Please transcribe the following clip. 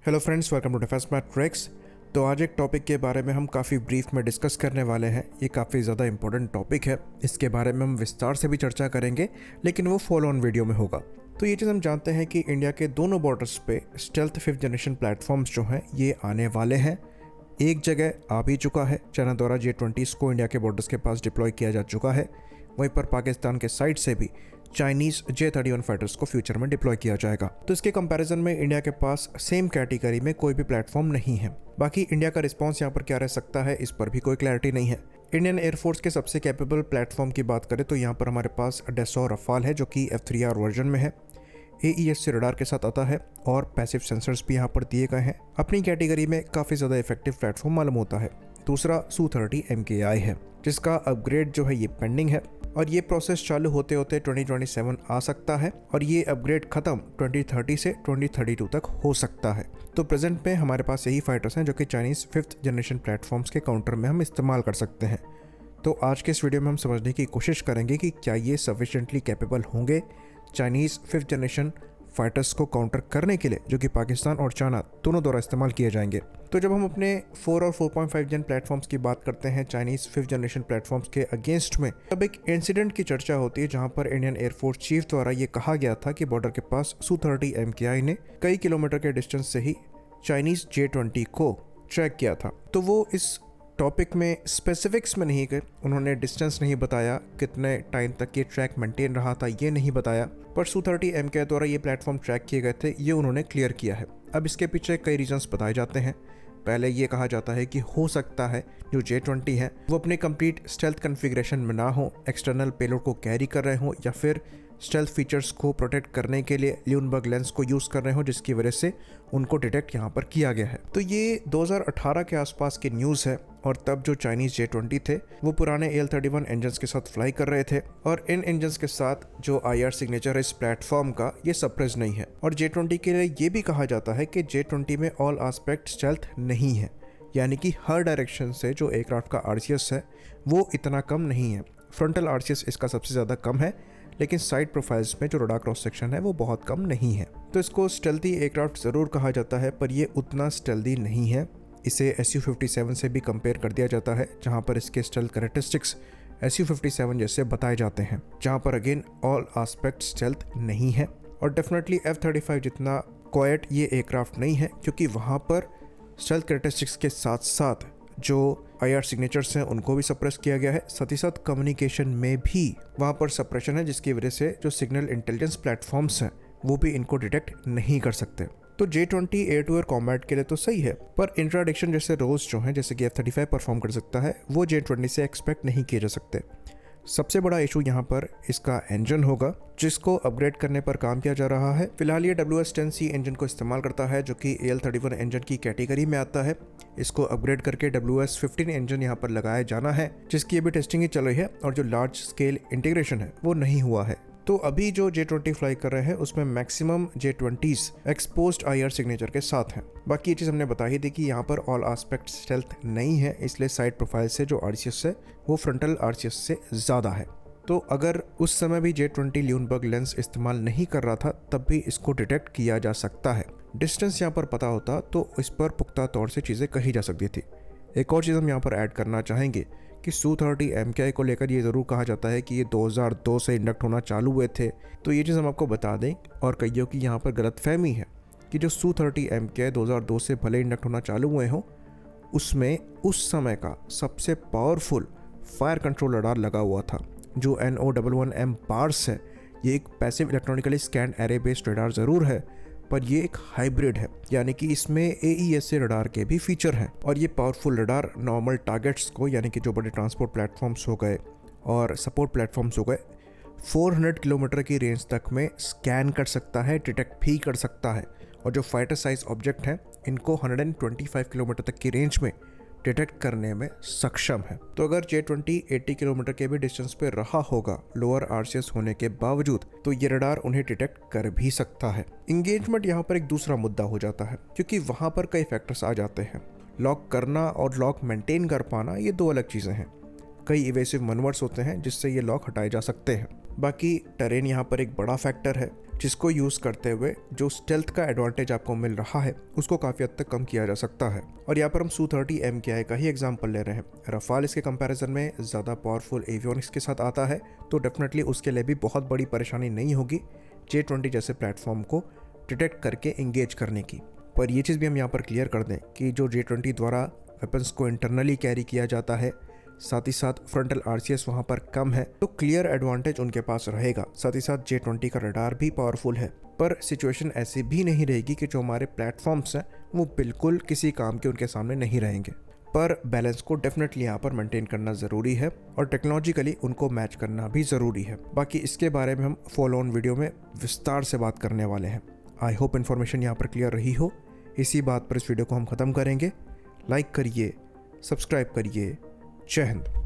Hello friends, welcome to defence matrix. तो आज एक टॉपिक के बारे में हम काफ़ी ब्रीफ में डिस्कस करने वाले हैं। ये काफ़ी ज़्यादा इंपॉर्टेंट टॉपिक है, इसके बारे में हम विस्तार से भी चर्चा करेंगे, लेकिन वो फॉलो ऑन वीडियो में होगा। तो ये चीज़ हम जानते हैं कि इंडिया के दोनों बॉर्डर्स पे स्टेल्थ 5th जनरेशन प्लेटफॉर्म्स जो हैं ये आने वाले हैं। एक जगह आ भी चुका है, चाइना द्वारा J-20s को इंडिया के बॉर्डर्स के पास डिप्लॉय किया जा चुका है। वहीं पर पाकिस्तान के साइड से भी चाइनीज J-31 फाइटर्स को फ्यूचर में डिप्लॉय किया जाएगा। तो इसके कंपैरिजन में इंडिया के पास सेम कैटेगरी में कोई भी प्लेटफॉर्म नहीं है। बाकी इंडिया का रिस्पांस यहाँ पर क्या रह सकता है, इस पर भी कोई क्लैरिटी नहीं है। इंडियन एयरफोर्स के सबसे कैपेबल प्लेटफॉर्म की बात करें तो यहाँ पर हमारे पास डैसॉ रफाल है, जो कि F3R वर्जन में है। AES से रडार के साथ आता है और पैसिव सेंसर्स भी यहाँ पर दिए गए हैं। अपनी कैटेगरी में काफ़ी ज़्यादा इफेक्टिव प्लेटफॉर्म मालूम होता है। दूसरा Su-30 MKI है, जिसका अपग्रेड जो है ये पेंडिंग है और ये प्रोसेस चालू होते होते 2027 आ सकता है और ये अपग्रेड खत्म 2030 से 2032 तक हो सकता है। तो प्रेजेंट में हमारे पास यही फाइटर्स हैं जो कि चाइनीज़ 5th जनरेशन प्लेटफॉर्म्स के काउंटर में हम इस्तेमाल कर सकते हैं। तो आज के इस वीडियो में हम समझने की कोशिश करेंगे कि क्या ये सफिशिएंटली कैपेबल होंगे चाइनीज़ 5th जनरेशन फाइटर्स को काउंटर करने के लिए, जो कि पाकिस्तान और चाइना दोनों द्वारा इस्तेमाल किए जाएंगे। तो जब हम अपने 4 और 4.5 जन प्लेटफॉर्म्स की बात करते हैं चाइनीज़ 5th जनरेशन प्लेटफॉर्म्स के अगेंस्ट में, तब एक इंसिडेंट की चर्चा होती है जहां पर इंडियन एयरफोर्स चीफ द्वारा ये कहा गया था कि बॉर्डर के पास Su-30 MKI ने कई किलोमीटर के डिस्टेंस से ही चाइनीज़ J-20 को ट्रैक किया था। तो वो इस टॉपिक में स्पेसिफिक्स में नहीं गए, उन्होंने डिस्टेंस नहीं बताया, कितने टाइम तक ये ट्रैक मेंटेन रहा था ये नहीं बताया, पर Su-30 MKI द्वारा ये प्लेटफॉर्म ट्रैक किए गए थे ये उन्होंने क्लियर किया है। अब इसके पीछे कई रीजंस बताए जाते हैं। पहले ये कहा जाता है कि हो सकता है जो J-20 है वो अपने कंप्लीट स्टेल्थ कॉन्फ़िगरेशन में ना हो, एक्सटर्नल पेलोड को कैरी कर रहे हो, या फिर स्टेल्थ फीचर्स को प्रोटेक्ट करने के लिए ल्यूनबर्ग लेंस को यूज़ कर रहे हो, जिसकी वजह से उनको डिटेक्ट यहाँ पर किया गया है। तो ये 2018 के आसपास की न्यूज़ है और तब जो चाइनीज़ J-20 थे वो पुराने AL-31 इंजन्स के साथ फ्लाई कर रहे थे और इन इंजन्स के साथ जो IR सिग्नेचर है इस प्लेटफॉर्म का ये सप्रेस नहीं है। और J-20 के लिए ये भी कहा जाता है कि J-20 में ऑल आस्पेक्ट स्टेल्थ नहीं है, यानी कि हर डायरेक्शन से जो एयरक्राफ्ट का RCS है वो इतना कम नहीं है। फ्रंटल RCS इसका सबसे ज़्यादा कम है, लेकिन साइड प्रोफाइल्स में जो रडार क्रॉस सेक्शन है वो बहुत कम नहीं है। तो इसको स्टेल्थी एयरक्राफ्ट ज़रूर कहा जाता है, पर ये उतना स्टेल्थी नहीं है। इसे Su-57 से भी कंपेयर कर दिया जाता है, जहाँ पर इसके स्टेल्थ कैरेक्टरिस्टिक्स Su-57 जैसे बताए जाते हैं, जहाँ पर अगेन ऑल आस्पेक्ट स्टेल्थ नहीं है। और डेफिनेटली F-35 जितना क्वाइट ये एयरक्राफ्ट नहीं है, क्योंकि वहाँ पर स्टेल्थ कैरेक्टरिस्टिक्स के साथ साथ जो IR सिग्नेचर्स हैं उनको भी सप्रेस किया गया है, साथ ही साथ कम्युनिकेशन में भी वहाँ पर सप्रेशन है, जिसकी वजह से जो सिग्नल इंटेलिजेंस प्लेटफॉर्म्स हैं वो भी इनको डिटेक्ट नहीं कर सकते। तो J-20 air to air combat के लिए तो सही है, पर इंट्राडिक्शन जैसे रोल्स जो हैं, जैसे कि F-35 परफॉर्म कर सकता है, वो J-20 से एक्सपेक्ट नहीं किए जा सकते। सबसे बड़ा इशू यहाँ पर इसका इंजन होगा, जिसको अपग्रेड करने पर काम किया जा रहा है। फिलहाल ये WS-10C इंजन को इस्तेमाल करता है, जो कि AL-31 इंजन की कैटेगरी में आता है। इसको अपग्रेड करके WS-15 इंजन यहाँ पर लगाया जाना है, जिसकी अभी टेस्टिंग ही चल रही है और जो लार्ज स्केल इंटीग्रेशन है वो नहीं हुआ है। तो अभी जो J-20 फ्लाई कर रहे हैं उसमें maximum J-20s exposed IR signature के साथ हैं। बाकी ये चीज़ हमने बता ही दी कि यहाँ पर ऑल आस्पेक्ट स्टेल्थ नहीं है, इसलिए साइड प्रोफाइल से जो RCS है वो फ्रंटल RCS से ज़्यादा है। तो अगर उस समय भी J-20 ल्यूनबर्ग लेंस इस्तेमाल नहीं कर रहा था तब भी इसको डिटेक्ट किया जा सकता है। डिस्टेंस यहाँ पर पता होता तो इस पर पुख्ता तौर से चीज़ें कही जा सकती थी। एक और चीज़ हम यहाँ पर ऐड करना चाहेंगे कि Su-30 MKI को लेकर ये ज़रूर कहा जाता है कि ये 2002 से इंडक्ट होना चालू हुए थे। तो ये चीज़ हम आपको बता दें, और कईयों की यहाँ पर गलतफहमी है कि जो Su-30 MKI 2002 से भले इंडक्ट होना चालू हुए हों, उसमें उस समय का सबसे पावरफुल फायर कंट्रोल रडार लगा हुआ था जो NO11M बार्स है। ये एक passive electronically scan array based radar ज़रूर है, पर ये एक हाइब्रिड है, यानी कि इसमें AES से रडार के भी फीचर हैं। और ये पावरफुल रडार नॉर्मल टारगेट्स को, यानी कि जो बड़े ट्रांसपोर्ट प्लेटफॉर्म्स हो गए और सपोर्ट प्लेटफॉर्म्स हो गए, 400 किलोमीटर की रेंज तक में स्कैन कर सकता है, डिटेक्ट भी कर सकता है। और जो फाइटर साइज ऑब्जेक्ट हैं इनको 125 किलोमीटर तक की रेंज में डिटेक्ट करने में सक्षम है। तो अगर J-20 80 किलोमीटर के भी डिस्टेंस पे रहा होगा लोअर RCS होने के बावजूद, तो ये रडार उन्हें डिटेक्ट कर भी सकता है। इंगेजमेंट यहाँ पर एक दूसरा मुद्दा हो जाता है, क्योंकि वहाँ पर कई फैक्टर्स आ जाते हैं। लॉक करना और लॉक मेंटेन कर पाना ये दो अलग चीज़ें हैं। कई इवेसिव मनवर्स होते हैं जिससे ये लॉक हटाए जा सकते हैं। बाकी टेरेन यहाँ पर एक बड़ा फैक्टर है जिसको यूज़ करते हुए जो स्टेल्थ का एडवांटेज आपको मिल रहा है उसको काफ़ी हद तक कम किया जा सकता है। और यहाँ पर हम Su-30 MKI का ही एग्जांपल ले रहे हैं। रफाल इसके कंपैरिजन में ज़्यादा पावरफुल एवियोनिक्स के साथ आता है, तो डेफिनेटली उसके लिए भी बहुत बड़ी परेशानी नहीं होगी J-20 जैसे प्लेटफॉर्म को डिटेक्ट करके इंगेज करने की। पर ये चीज़ भी हम यहाँ पर क्लियर कर दें कि जो J-20 द्वारा वेपन्स को इंटरनली कैरी किया जाता है, साथ ही साथ फ्रंटल RCS वहाँ पर कम है, तो क्लियर एडवांटेज उनके पास रहेगा। साथ ही साथ J-20 का रडार भी पावरफुल है, पर सिचुएशन ऐसी भी नहीं रहेगी कि जो हमारे प्लेटफॉर्म्स हैं वो बिल्कुल किसी काम के उनके सामने नहीं रहेंगे। पर बैलेंस को डेफिनेटली यहाँ पर मेंटेन करना ज़रूरी है और टेक्नोलॉजिकली उनको मैच करना भी ज़रूरी है। बाकी इसके बारे में हम फॉलो ऑन वीडियो में विस्तार से बात करने वाले हैं। आई होप इन्फॉर्मेशन यहाँ पर क्लियर रही हो। इसी बात पर इस वीडियो को हम ख़त्म करेंगे। लाइक करिए, सब्सक्राइब करिए। जय हिंद।